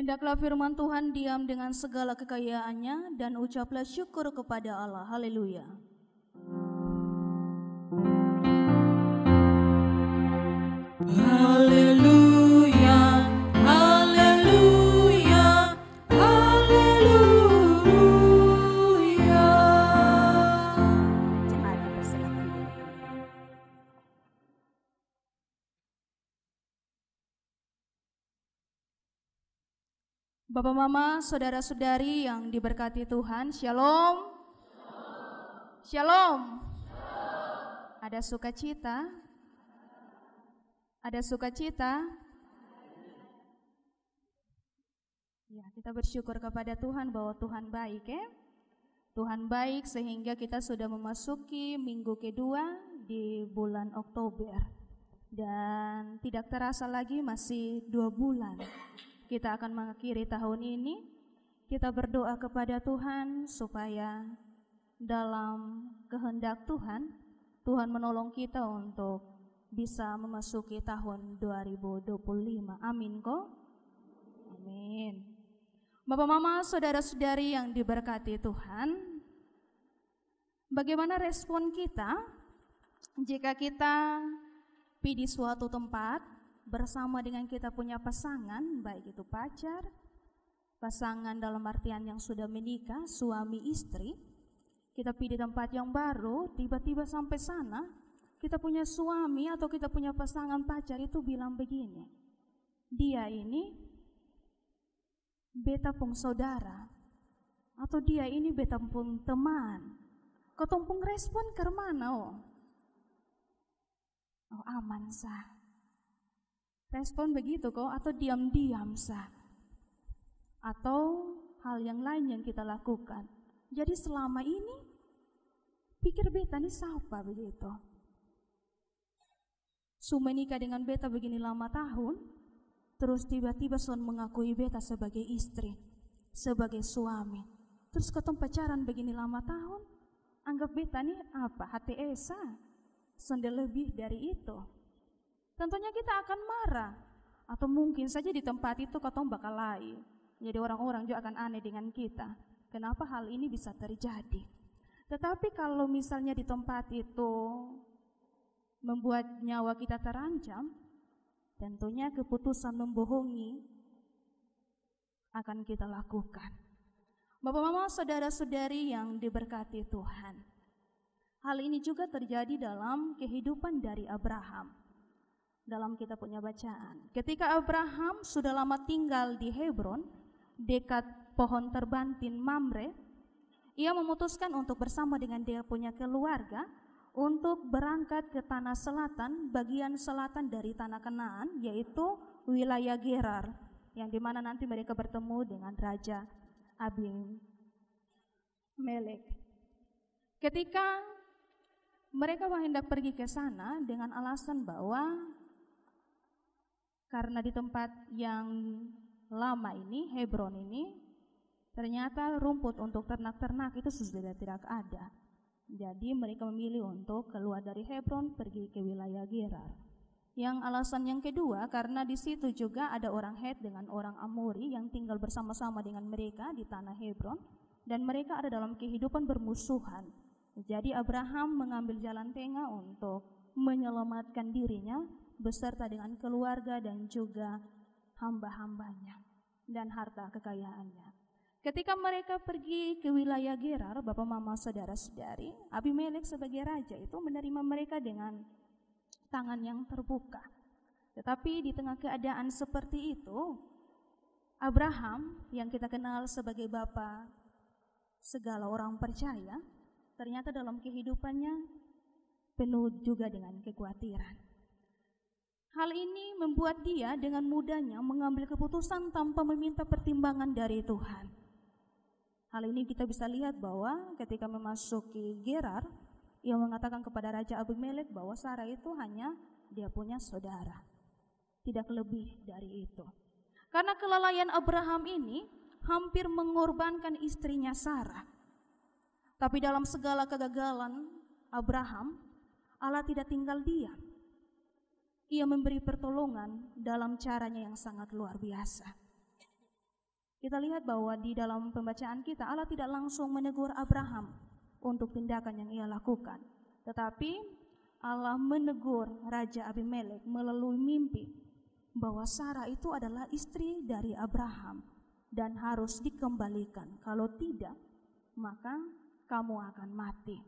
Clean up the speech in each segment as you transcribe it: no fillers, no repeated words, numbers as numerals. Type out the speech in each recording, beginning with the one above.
Hendaklah firman Tuhan diam dengan segala kekayaannya dan ucaplah syukur kepada Allah. Haleluya. Haleluya, haleluya, haleluya. Jemaat dipersilakan. Bapak Mama, saudara-saudari yang diberkati Tuhan, Shalom. Shalom. Ada sukacita? Ada sukacita? Ya, kita bersyukur kepada Tuhan bahwa Tuhan baik ya. Tuhan baik sehingga kita sudah memasuki minggu kedua di bulan Oktober. Dan tidak terasa lagi masih 2 bulan. Kita akan mengakhiri tahun ini. Kita berdoa kepada Tuhan supaya dalam kehendak Tuhan, Tuhan menolong kita untuk bisa memasuki tahun 2025. Amin kok? Amin. Bapak Mama, saudara-saudari yang diberkati Tuhan, bagaimana respon kita jika kita pergi di suatu tempat bersama dengan kita punya pasangan, baik itu pacar, pasangan dalam artian yang sudah menikah, suami istri. Kita pergi di tempat yang baru, tiba-tiba sampai sana, kita punya suami atau kita punya pasangan pacar itu bilang begini, dia ini beta pung saudara, atau dia ini beta pung teman. Kau pung respon ke mana? Oh aman sah. Respon begitu kok, atau diam-diam sah, atau hal yang lain yang kita lakukan. Jadi selama ini pikir beta ini siapa begitu? Su menikah dengan beta begini lama tahun, terus tiba-tiba son mengakui beta sebagai istri, sebagai suami. Terus ketemu pacaran begini lama tahun, anggap beta ini apa? HTS sendal lebih dari itu. Tentunya kita akan marah, atau mungkin saja di tempat itu ketemu bakal lain. Jadi orang-orang juga akan aneh dengan kita. Kenapa hal ini bisa terjadi? Tetapi kalau misalnya di tempat itu membuat nyawa kita terancam, tentunya keputusan membohongi akan kita lakukan. Bapak Mama, saudara-saudari yang diberkati Tuhan, hal ini juga terjadi dalam kehidupan dari Abraham. Dalam kita punya bacaan, ketika Abraham sudah lama tinggal di Hebron, dekat pohon terbantin Mamre, ia memutuskan untuk bersama dengan dia punya keluarga untuk berangkat ke tanah selatan, bagian selatan dari tanah Kanaan, yaitu wilayah Gerar, yang dimana nanti mereka bertemu dengan Raja Abimelek. Ketika mereka hendak pergi ke sana dengan alasan bahwa karena di tempat yang lama ini, Hebron ini, ternyata rumput untuk ternak-ternak itu sudah tidak ada. Jadi mereka memilih untuk keluar dari Hebron pergi ke wilayah Gerar. Yang alasan yang kedua, karena di situ juga ada orang Het dengan orang Amori yang tinggal bersama-sama dengan mereka di tanah Hebron, dan mereka ada dalam kehidupan bermusuhan. Jadi Abraham mengambil jalan tengah untuk menyelamatkan dirinya beserta dengan keluarga dan juga hamba-hambanya dan harta kekayaannya. Ketika mereka pergi ke wilayah Gerar, Bapak Mama saudara-saudari, Abimelek sebagai raja itu menerima mereka dengan tangan yang terbuka. Tetapi di tengah keadaan seperti itu, Abraham yang kita kenal sebagai bapa segala orang percaya, ternyata dalam kehidupannya penuh juga dengan kekhawatiran. Hal ini membuat dia dengan mudahnya mengambil keputusan tanpa meminta pertimbangan dari Tuhan. Hal ini kita bisa lihat bahwa ketika memasuki Gerar, ia mengatakan kepada Raja Abimelek bahwa Sarah itu hanya dia punya saudara, tidak lebih dari itu. Karena kelalaian Abraham ini hampir mengorbankan istrinya Sarah. Tapi dalam segala kegagalan Abraham, Allah tidak tinggal diam. Ia memberi pertolongan dalam caranya yang sangat luar biasa. Kita lihat bahwa di dalam pembacaan kita Allah tidak langsung menegur Abraham untuk tindakan yang ia lakukan, tetapi Allah menegur Raja Abimelek melalui mimpi bahwa Sarah itu adalah istri dari Abraham dan harus dikembalikan. Kalau tidak, maka kamu akan mati.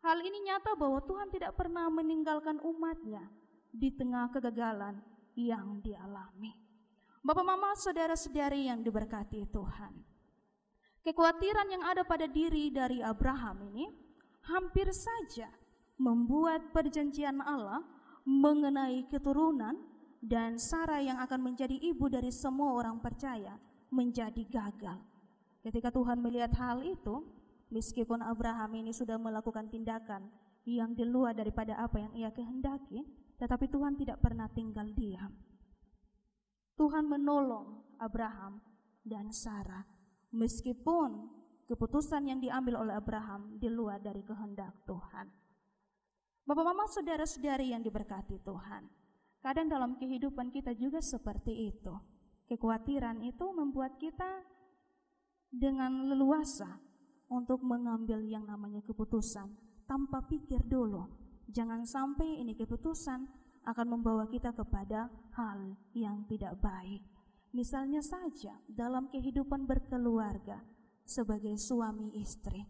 Hal ini nyata bahwa Tuhan tidak pernah meninggalkan umatnya di tengah kegagalan yang dialami. Bapak, mama, saudara-saudari yang diberkati Tuhan, kekhawatiran yang ada pada diri dari Abraham ini hampir saja membuat perjanjian Allah mengenai keturunan dan Sarah yang akan menjadi ibu dari semua orang percaya menjadi gagal. Ketika Tuhan melihat hal itu, meskipun Abraham ini sudah melakukan tindakan yang di luar daripada apa yang ia kehendaki, tetapi Tuhan tidak pernah tinggal diam. Tuhan menolong Abraham dan Sarah, meskipun keputusan yang diambil oleh Abraham di luar dari kehendak Tuhan. Bapak, mama, saudara-saudari yang diberkati Tuhan, kadang dalam kehidupan kita juga seperti itu. Kekhawatiran itu membuat kita dengan leluasa untuk mengambil yang namanya keputusan tanpa pikir dulu. Jangan sampai ini keputusan akan membawa kita kepada hal yang tidak baik. Misalnya saja dalam kehidupan berkeluarga sebagai suami istri.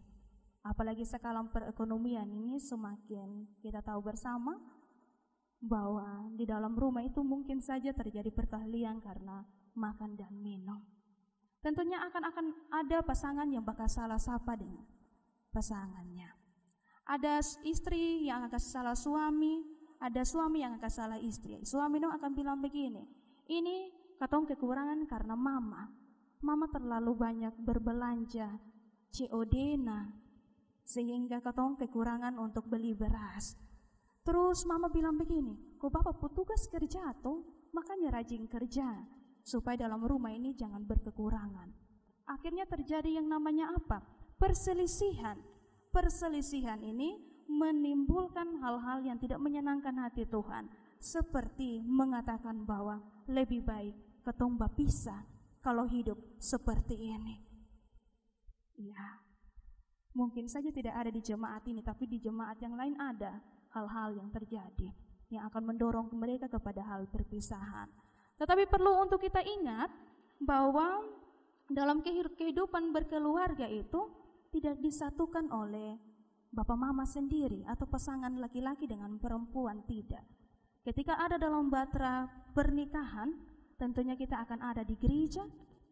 Apalagi sekarang perekonomian ini semakin kita tahu bersama bahwa di dalam rumah itu mungkin saja terjadi perkelahian karena makan dan minum. Tentunya akan ada pasangan yang bakal salah sapa dengan pasangannya. Ada istri yang akan salah suami, ada suami yang akan salah istri. Suami dong akan bilang begini, ini katong kekurangan karena mama terlalu banyak berbelanja COD-na sehingga katong kekurangan untuk beli beras. Terus mama bilang begini, kok bapak petugas kerja tuh, makanya rajin kerja supaya dalam rumah ini jangan berkekurangan. Akhirnya terjadi yang namanya apa? Perselisihan. Perselisihan ini menimbulkan hal-hal yang tidak menyenangkan hati Tuhan, seperti mengatakan bahwa lebih baik ketong pisah kalau hidup seperti ini. Ya, mungkin saja tidak ada di jemaat ini, tapi di jemaat yang lain ada hal-hal yang terjadi yang akan mendorong mereka kepada hal perpisahan. Tetapi perlu untuk kita ingat bahwa dalam kehidupan berkeluarga itu tidak disatukan oleh bapak mama sendiri atau pasangan laki-laki dengan perempuan, tidak. Ketika ada dalam batra pernikahan, tentunya kita akan ada di gereja,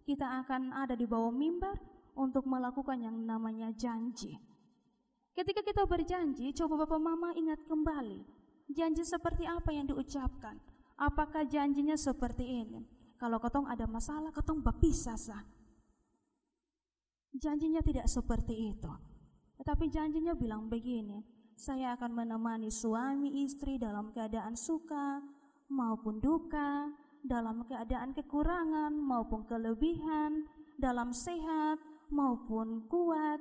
kita akan ada di bawah mimbar untuk melakukan yang namanya janji. Ketika kita berjanji, coba bapak mama ingat kembali, janji seperti apa yang diucapkan. Apakah janjinya seperti ini? Kalau ketong ada masalah, ketong berpisah sah. Janjinya tidak seperti itu. Tetapi janjinya bilang begini, saya akan menemani suami istri dalam keadaan suka maupun duka, dalam keadaan kekurangan maupun kelebihan, dalam sehat maupun kuat,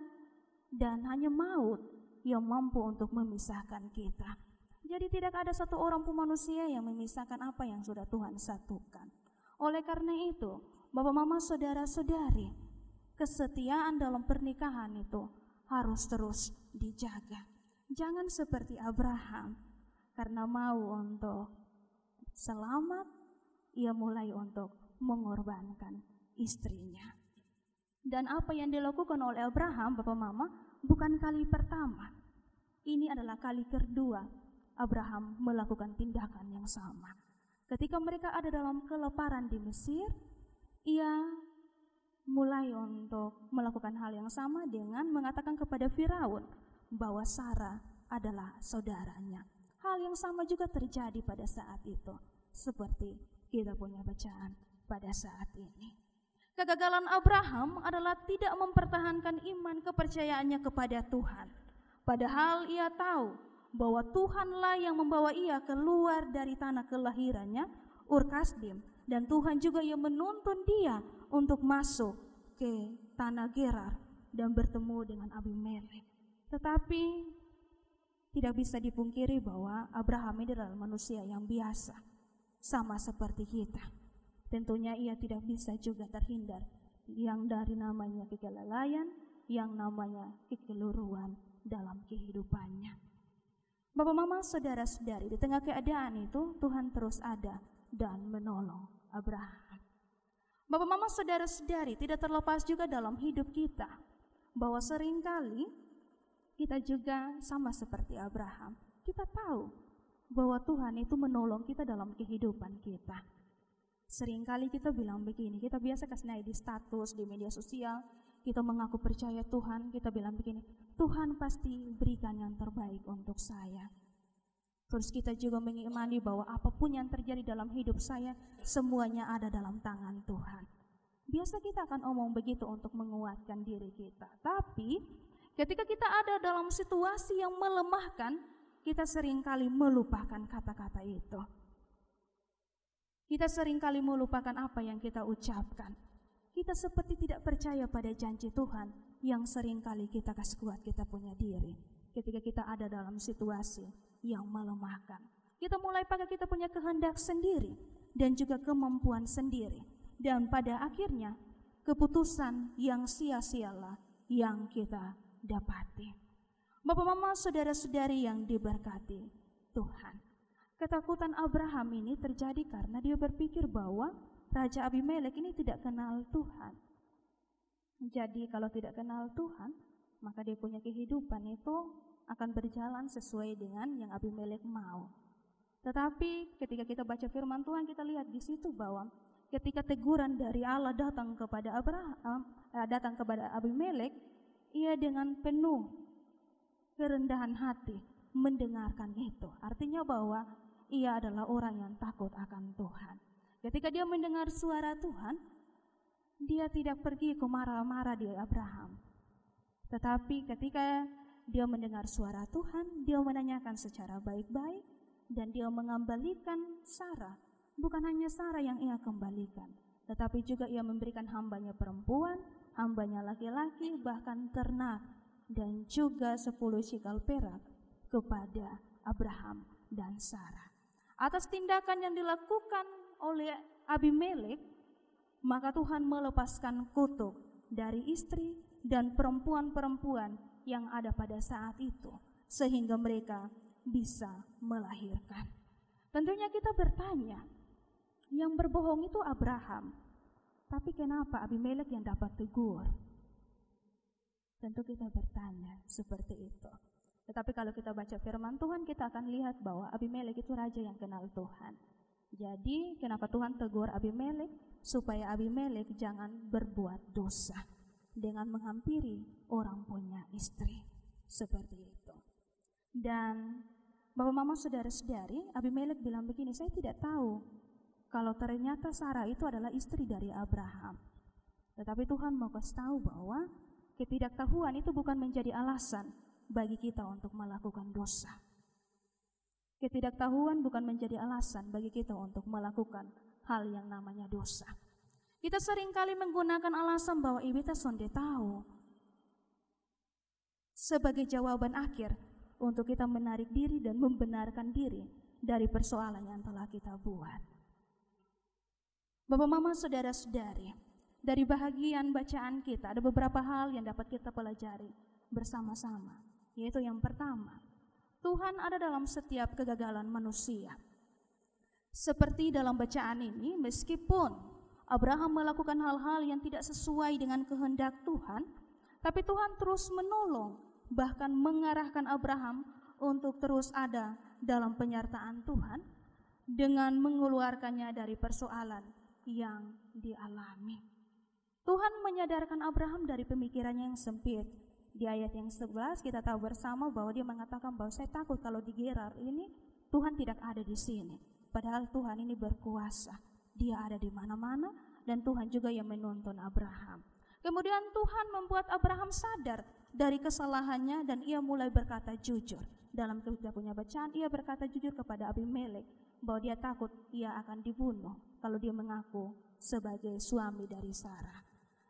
dan hanya maut yang mampu untuk memisahkan kita. Jadi tidak ada satu orang pun manusia yang memisahkan apa yang sudah Tuhan satukan. Oleh karena itu, bapak mama saudara-saudari, kesetiaan dalam pernikahan itu harus terus dijaga. Jangan seperti Abraham, karena mau untuk selamat, ia mulai untuk mengorbankan istrinya. Dan apa yang dilakukan oleh Abraham, bapak mama, bukan kali pertama. Ini adalah kali kedua Abraham melakukan tindakan yang sama. Ketika mereka ada dalam kelaparan di Mesir, ia mulai untuk melakukan hal yang sama dengan mengatakan kepada Firaun bahwa Sarah adalah saudaranya. Hal yang sama juga terjadi pada saat itu, seperti kita punya bacaan pada saat ini. Kegagalan Abraham adalah tidak mempertahankan iman kepercayaannya kepada Tuhan. Padahal ia tahu bahwa Tuhanlah yang membawa ia keluar dari tanah kelahirannya, Ur Kasdim, dan Tuhan juga yang menuntun dia untuk masuk ke tanah Gerar dan bertemu dengan Abimelek. Tetapi tidak bisa dipungkiri bahwa Abraham ini adalah manusia yang biasa, sama seperti kita. Tentunya ia tidak bisa juga terhindar yang dari namanya kelalaian, yang namanya kekeliruan dalam kehidupannya. Bapak, mama, saudara-saudari, di tengah keadaan itu Tuhan terus ada dan menolong Abraham. Bapak, mama, saudara-saudari, tidak terlepas juga dalam hidup kita bahwa seringkali kita juga sama seperti Abraham. Kita tahu bahwa Tuhan itu menolong kita dalam kehidupan kita. Seringkali kita bilang begini, kita biasa kasih naik di status, di media sosial, kita mengaku percaya Tuhan, kita bilang begini, Tuhan pasti berikan yang terbaik untuk saya. Terus kita juga mengimani bahwa apapun yang terjadi dalam hidup saya, semuanya ada dalam tangan Tuhan. Biasa kita akan omong begitu untuk menguatkan diri kita. Tapi ketika kita ada dalam situasi yang melemahkan, kita seringkali melupakan kata-kata itu. Kita seringkali melupakan apa yang kita ucapkan. Kita seperti tidak percaya pada janji Tuhan yang seringkali kita kasih kuat kita punya diri. Ketika kita ada dalam situasi yang melemahkan, kita mulai pakai kita punya kehendak sendiri dan juga kemampuan sendiri. Dan pada akhirnya keputusan yang sia-sialah yang kita dapati. Bapak, mama, saudara-saudari yang diberkati Tuhan, ketakutan Abraham ini terjadi karena dia berpikir bahwa Raja Abimelek ini tidak kenal Tuhan. Jadi kalau tidak kenal Tuhan, maka dia punya kehidupan itu akan berjalan sesuai dengan yang Abimelek mau. Tetapi ketika kita baca firman Tuhan, kita lihat di situ bahwa ketika teguran dari Allah datang kepada Abimelek, ia dengan penuh kerendahan hati mendengarkan itu. Artinya bahwa ia adalah orang yang takut akan Tuhan. Ketika dia mendengar suara Tuhan, dia tidak pergi ke marah-marah di Abraham. Tetapi ketika dia mendengar suara Tuhan, dia menanyakan secara baik-baik dan dia mengembalikan Sarah. Bukan hanya Sarah yang ia kembalikan, tetapi juga ia memberikan hambanya perempuan, hambanya laki-laki, bahkan ternak dan juga 10 shikal perak kepada Abraham dan Sarah. Atas tindakan yang dilakukan oleh Abimelek, maka Tuhan melepaskan kutuk dari istri dan perempuan-perempuan yang ada pada saat itu, sehingga mereka bisa melahirkan. Tentunya kita bertanya, yang berbohong itu Abraham, tapi kenapa Abimelek yang dapat tegur? Tentu kita bertanya seperti itu. Tetapi kalau kita baca firman Tuhan, kita akan lihat bahwa Abimelek itu raja yang kenal Tuhan. Jadi kenapa Tuhan tegur Abimelek? Supaya Abimelek jangan berbuat dosa dengan menghampiri orang punya istri. Seperti itu. Dan Bapak, mama, saudara-saudari, Abimelek bilang begini, saya tidak tahu kalau ternyata Sarah itu adalah istri dari Abraham. Tetapi Tuhan mau kasih tahu bahwa ketidaktahuan itu bukan menjadi alasan bagi kita untuk melakukan dosa. Ketidaktahuan bukan menjadi alasan bagi kita untuk melakukan hal yang namanya dosa. Kita seringkali menggunakan alasan bahwa kita sonde tahu sebagai jawaban akhir untuk kita menarik diri dan membenarkan diri dari persoalan yang telah kita buat. Bapak, mama, saudara-saudari, dari bahagian bacaan kita ada beberapa hal yang dapat kita pelajari bersama-sama. Yaitu yang pertama, Tuhan ada dalam setiap kegagalan manusia. Seperti dalam bacaan ini, meskipun Abraham melakukan hal-hal yang tidak sesuai dengan kehendak Tuhan, tapi Tuhan terus menolong, bahkan mengarahkan Abraham untuk terus ada dalam penyertaan Tuhan dengan mengeluarkannya dari persoalan yang dialami. Tuhan menyadarkan Abraham dari pemikirannya yang sempit. Di ayat yang 11 kita tahu bersama bahwa dia mengatakan bahwa saya takut kalau di Gerar ini Tuhan tidak ada di sini. Padahal Tuhan ini berkuasa. Dia ada di mana-mana dan Tuhan juga yang menuntun Abraham. Kemudian Tuhan membuat Abraham sadar dari kesalahannya dan ia mulai berkata jujur. Dalam kita punya bacaan, ia berkata jujur kepada Abimelek bahwa dia takut ia akan dibunuh kalau dia mengaku sebagai suami dari Sarah.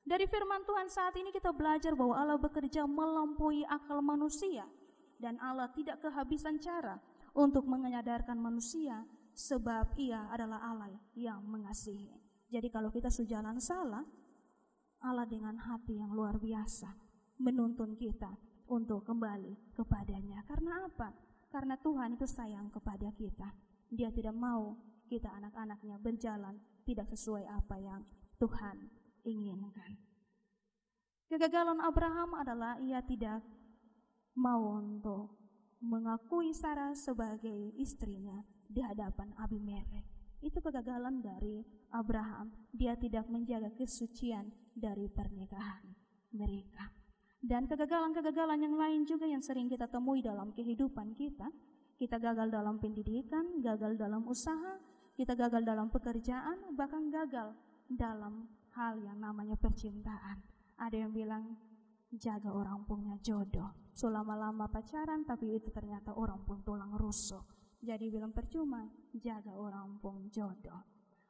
Dari firman Tuhan saat ini kita belajar bahwa Allah bekerja melampaui akal manusia dan Allah tidak kehabisan cara untuk menyadarkan manusia sebab ia adalah Allah yang mengasihi. Jadi kalau kita sejalan salah, Allah dengan hati yang luar biasa menuntun kita untuk kembali kepadanya. Karena apa? Karena Tuhan itu sayang kepada kita. Dia tidak mau kita anak-anaknya berjalan tidak sesuai apa yang Tuhan inginkan. Kegagalan Abraham adalah ia tidak mau untuk mengakui Sarah sebagai istrinya di hadapan Abimelek. Itu kegagalan dari Abraham. Dia tidak menjaga kesucian dari pernikahan mereka. Dan kegagalan-kegagalan yang lain juga yang sering kita temui dalam kehidupan kita. Kita gagal dalam pendidikan, gagal dalam usaha, kita gagal dalam pekerjaan, bahkan gagal dalam hal yang namanya percintaan. Ada yang bilang, jaga orang punya jodoh. Selama-lama pacaran, tapi itu ternyata orang pun tulang rusuk. Jadi bilang percuma, jaga orang pun jodoh.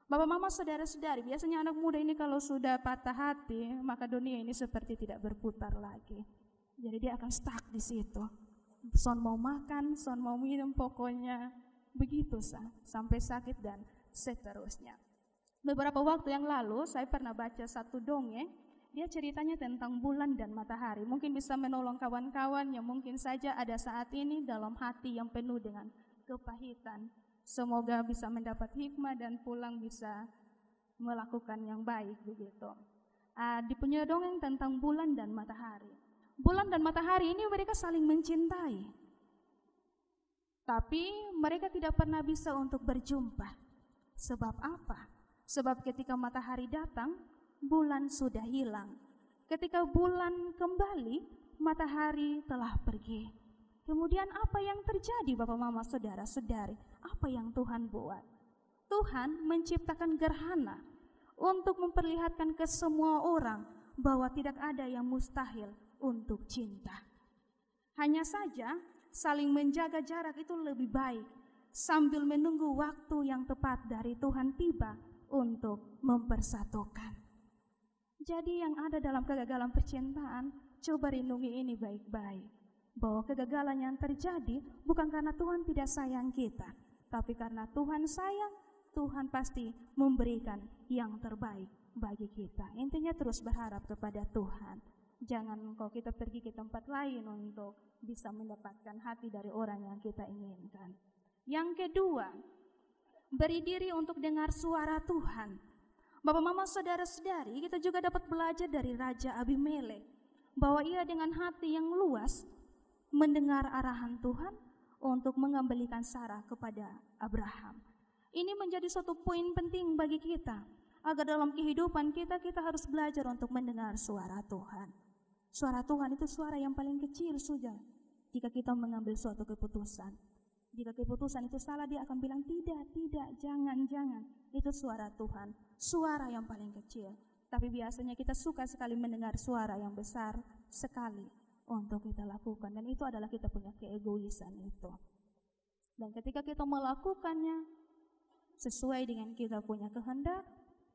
Bapak, mama, saudara-saudari, biasanya anak muda ini kalau sudah patah hati, maka dunia ini seperti tidak berputar lagi. Jadi dia akan stuck di situ. Son mau makan, son mau minum, pokoknya begitu sampai sakit dan seterusnya. Beberapa waktu yang lalu saya pernah baca satu dongeng. Dia ceritanya tentang bulan dan matahari. Mungkin bisa menolong kawan-kawan yang mungkin saja ada saat ini dalam hati yang penuh dengan kepahitan. Semoga bisa mendapat hikmah dan pulang bisa melakukan yang baik begitu. Dipunya dongeng tentang bulan dan matahari. Bulan dan matahari ini mereka saling mencintai. Tapi mereka tidak pernah bisa untuk berjumpa. Sebab apa? Sebab ketika matahari datang, bulan sudah hilang. Ketika bulan kembali, matahari telah pergi. Kemudian apa yang terjadi Bapak, Mama, Saudara-saudari? Apa yang Tuhan buat? Tuhan menciptakan gerhana untuk memperlihatkan ke semua orang bahwa tidak ada yang mustahil untuk cinta. Hanya saja saling menjaga jarak itu lebih baik sambil menunggu waktu yang tepat dari Tuhan tiba untuk mempersatukan. Jadi yang ada dalam kegagalan percintaan, coba renungi ini baik-baik. Bahwa kegagalan yang terjadi bukan karena Tuhan tidak sayang kita, tapi karena Tuhan sayang, Tuhan pasti memberikan yang terbaik bagi kita. Intinya terus berharap kepada Tuhan. Jangan kalau kita pergi ke tempat lain untuk bisa mendapatkan hati dari orang yang kita inginkan. Yang kedua, beri diri untuk dengar suara Tuhan. Bapak, Mama, Saudara-saudari, kita juga dapat belajar dari Raja Abimelek bahwa ia dengan hati yang luas mendengar arahan Tuhan untuk mengembalikan Sarah kepada Abraham. Ini menjadi suatu poin penting bagi kita, agar dalam kehidupan kita harus belajar untuk mendengar suara Tuhan. Suara Tuhan itu suara yang paling kecil saja jika kita mengambil suatu keputusan. Jika keputusan itu salah, dia akan bilang tidak, jangan. Itu suara Tuhan, suara yang paling kecil. Tapi biasanya kita suka sekali mendengar suara yang besar sekali untuk kita lakukan. Dan itu adalah kita punya keegoisan itu. Dan ketika kita melakukannya sesuai dengan kita punya kehendak,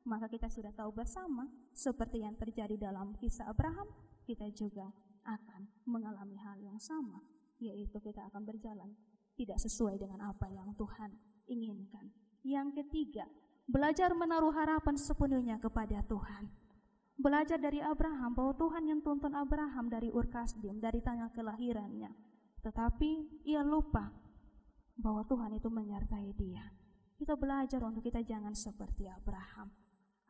maka kita sudah tahu bersama seperti yang terjadi dalam kisah Abraham, kita juga akan mengalami hal yang sama, yaitu kita akan berjalan tidak sesuai dengan apa yang Tuhan inginkan. Yang ketiga, belajar menaruh harapan sepenuhnya kepada Tuhan. Belajar dari Abraham bahwa Tuhan yang tuntun Abraham dari Ur Kasdim, dari tanah kelahirannya. Tetapi ia lupa bahwa Tuhan itu menyertai dia. Kita belajar untuk kita jangan seperti Abraham.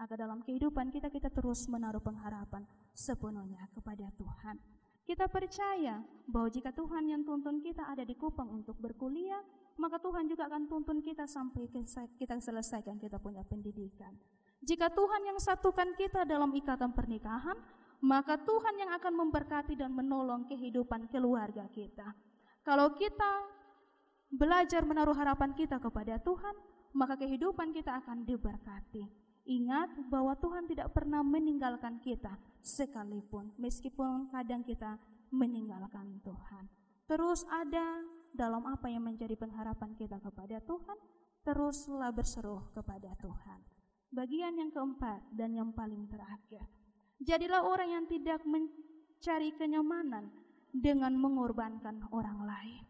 Agar dalam kehidupan kita terus menaruh pengharapan sepenuhnya kepada Tuhan. Kita percaya bahwa jika Tuhan yang tuntun kita ada di Kupang untuk berkuliah, maka Tuhan juga akan tuntun kita sampai kita selesaikan kita punya pendidikan. Jika Tuhan yang satukan kita dalam ikatan pernikahan, maka Tuhan yang akan memberkati dan menolong kehidupan keluarga kita. Kalau kita belajar menaruh harapan kita kepada Tuhan, maka kehidupan kita akan diberkati. Ingat bahwa Tuhan tidak pernah meninggalkan kita sekalipun, meskipun kadang kita meninggalkan Tuhan. Terus ada dalam apa yang menjadi pengharapan kita kepada Tuhan, teruslah berseru kepada Tuhan. Bagian yang keempat dan yang paling terakhir, jadilah orang yang tidak mencari kenyamanan dengan mengorbankan orang lain.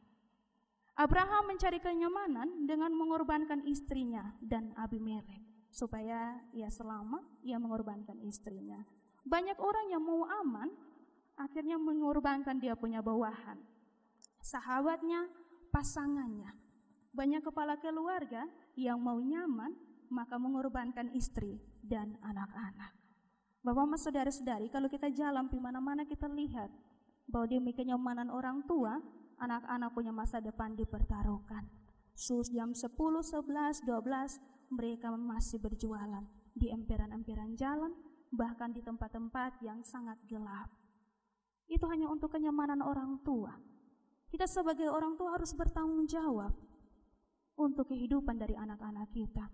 Abraham mencari kenyamanan dengan mengorbankan istrinya dan Abimelek. Supaya ia selamat, ia mengorbankan istrinya. Banyak orang yang mau aman, akhirnya mengorbankan dia punya bawahan, sahabatnya, pasangannya. Banyak kepala keluarga yang mau nyaman, maka mengorbankan istri dan anak-anak. Bapak-bapak, saudara-saudari, kalau kita jalan di mana-mana kita lihat bahwa demi kenyamanan orang tua, anak-anak punya masa depan dipertaruhkan. Jam 10, 11, 12 mereka masih berjualan di emperan-emperan jalan, bahkan di tempat-tempat yang sangat gelap. Itu hanya untuk kenyamanan orang tua. Kita sebagai orang tua harus bertanggung jawab untuk kehidupan dari anak-anak kita.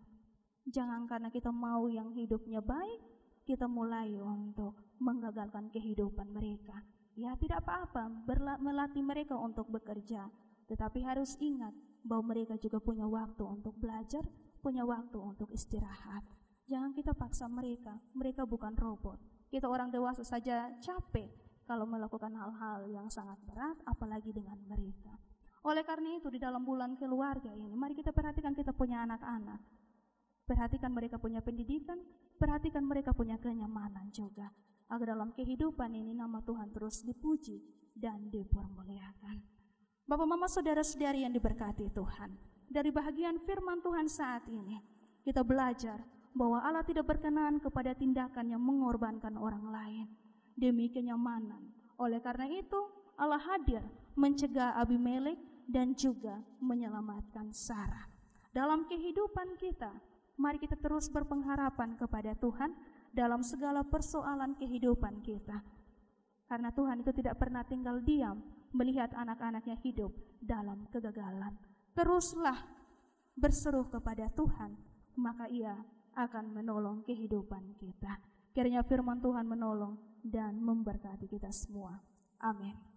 Jangan karena kita mau yang hidupnya baik, kita mulai untuk menggagalkan kehidupan mereka. Ya, tidak apa-apa melatih mereka untuk bekerja, tetapi harus ingat bahwa mereka juga punya waktu untuk belajar, punya waktu untuk istirahat. Jangan kita paksa mereka, mereka bukan robot. Kita orang dewasa saja capek kalau melakukan hal-hal yang sangat berat, apalagi dengan mereka. Oleh karena itu, di dalam bulan keluarga ini, mari kita perhatikan kita punya anak-anak. Perhatikan mereka punya pendidikan, perhatikan mereka punya kenyamanan juga. Agar dalam kehidupan ini nama Tuhan terus dipuji dan dipermuliakan. Bapak, mama, saudara-saudari yang diberkati Tuhan, dari bahagian firman Tuhan saat ini, kita belajar bahwa Allah tidak berkenan kepada tindakan yang mengorbankan orang lain demi kenyamanan. Oleh karena itu, Allah hadir mencegah Abimelek dan juga menyelamatkan Sarah. Dalam kehidupan kita, mari kita terus berpengharapan kepada Tuhan dalam segala persoalan kehidupan kita. Karena Tuhan itu tidak pernah tinggal diam melihat anak-anaknya hidup dalam kegagalan. Teruslah berseru kepada Tuhan, maka Ia akan menolong kehidupan kita. Kiranya firman Tuhan menolong dan memberkati kita semua. Amin.